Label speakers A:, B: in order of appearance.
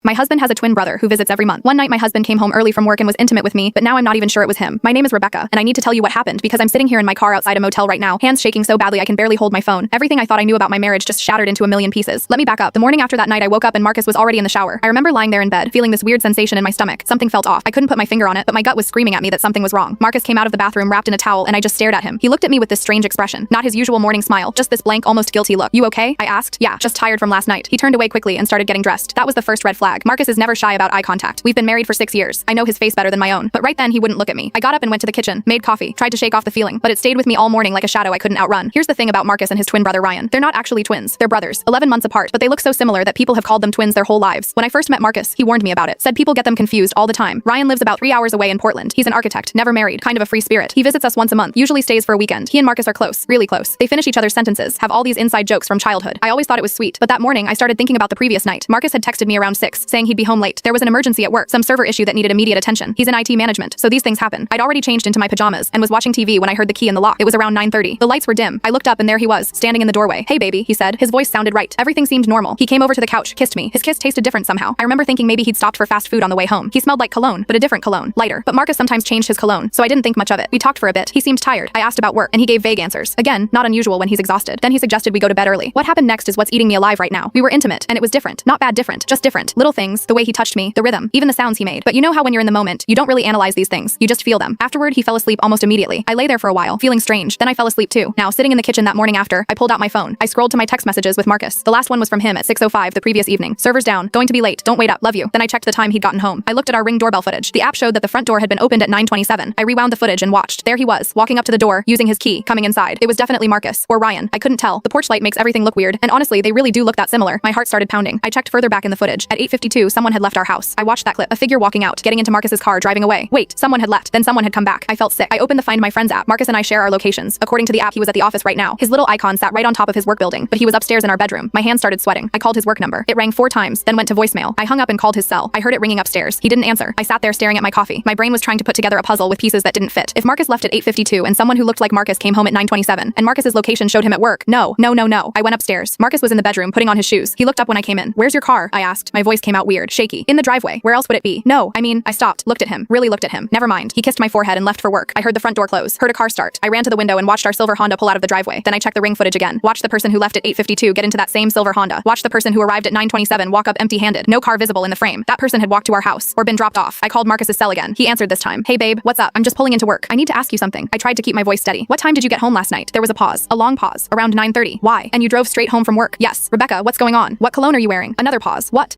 A: My husband has a twin brother who visits every month. One night my husband came home early from work and was intimate with me, but now I'm not even sure it was him. My name is Rebecca, and I need to tell you what happened because I'm sitting here in my car outside a motel right now, hands shaking so badly I can barely hold my phone. Everything I thought I knew about my marriage just shattered into a million pieces. Let me back up. The morning after that night I woke up and Marcus was already in the shower. I remember lying there in bed, feeling this weird sensation in my stomach. Something felt off. I couldn't put my finger on it, but my gut was screaming at me that something was wrong. Marcus came out of the bathroom wrapped in a towel and I just stared at him. He looked at me with this strange expression. Not his usual morning smile, just this blank, almost guilty look. You okay? I asked. Yeah, just tired from last night. He turned away quickly and started getting dressed. That was the first red flag. Marcus is never shy about eye contact. We've been married for 6 years. I know his face better than my own. But right then he wouldn't look at me. I got up and went to the kitchen, made coffee, tried to shake off the feeling, but it stayed with me all morning like a shadow I couldn't outrun. Here's the thing about Marcus and his twin brother Ryan. They're not actually twins. They're brothers, 11 months apart, but they look so similar that people have called them twins their whole lives. When I first met Marcus, he warned me about it. Said people get them confused all the time. Ryan lives about 3 hours away in Portland. He's an architect, never married, kind of a free spirit. He visits us once a month, usually stays for a weekend. He and Marcus are close, really close. They finish each other's sentences, have all these inside jokes from childhood. I always thought it was sweet, but that morning I started thinking about the previous night. Marcus had texted me around 6, saying he'd be home late. There was an emergency at work, some server issue that needed immediate attention. He's in IT management, so these things happen. I'd already changed into my pajamas and was watching TV when I heard the key in the lock. It was around 9:30. The lights were dim. I looked up and there he was, standing in the doorway. Hey baby, he said. His voice sounded right. Everything seemed normal. He came over to the couch, kissed me. His kiss tasted different somehow. I remember thinking maybe he'd stopped for fast food on the way home. He smelled like cologne, but a different cologne, lighter. But Marcus sometimes changed his cologne, so I didn't think much of it. We talked for a bit. He seemed tired. I asked about work, and he gave vague answers. Again, not unusual when he's exhausted. Then he suggested we go to bed early. What happened next is what's eating me alive right now. We were intimate, and it was different. Not bad different, just different. Little things, the way he touched me, the rhythm, even the sounds he made. But you know how when you're in the moment, you don't really analyze these things. You just feel them. Afterward, he fell asleep almost immediately. I lay there for a while, feeling strange. Then I fell asleep too. Now, sitting in the kitchen that morning after, I pulled out my phone. I scrolled to my text messages with Marcus. The last one was from him at 6:05 the previous evening. Servers down. Going to be late. Don't wait up. Love you. Then I checked the time he'd gotten home. I looked at our Ring doorbell footage. The app showed that the front door had been opened at 9:27. I rewound the footage and watched. There he was, walking up to the door, using his key, coming inside. It was definitely Marcus. Or Ryan. I couldn't tell. The porch light makes everything look weird. And honestly, they really do look that similar. My heart started pounding. I checked further back in the footage. At 8:52, someone had left our house. I watched that clip. A figure walking out, getting into Marcus's car, driving away. Wait, someone had left. Then someone had come back. I felt sick. I opened the Find My Friends app. Marcus and I share our locations. According to the app, he was at the office right now. His little icon sat right on top of his work building, but he was upstairs in our bedroom. My hands started sweating. I called his work number. It rang 4 times, then went to voicemail. I hung up and called his cell. I heard it ringing upstairs. He didn't answer. I sat there staring at my coffee. My brain was trying to put together a puzzle with pieces that didn't fit. If Marcus left at 8:52 and someone who looked like Marcus came home at 9:27, and Marcus's location showed him at work. No. I went upstairs. Marcus was in the bedroom putting on his shoes. He looked up when I came in. Where's your car? I asked. My voice came out weird, shaky. In the driveway. Where else would it be? No, I stopped, looked at him, really looked at him. Never mind. He kissed my forehead and left for work. I heard the front door close, heard a car start. I ran to the window and watched our silver Honda pull out of the driveway. Then I checked the Ring footage again. Watched the person who left at 8:52 get into that same silver Honda. Watched the person who arrived at 9:27 walk up empty-handed. No car visible in the frame. That person had walked to our house or been dropped off. I called Marcus's cell again. He answered this time. Hey babe, what's up? I'm just pulling into work. I need to ask you something. I tried to keep my voice steady. What time did you get home last night? There was a pause. A long pause. Around 9:30. Why? And you drove straight home from work? Yes. Rebecca, what's going on? What cologne are you wearing? Another pause. What?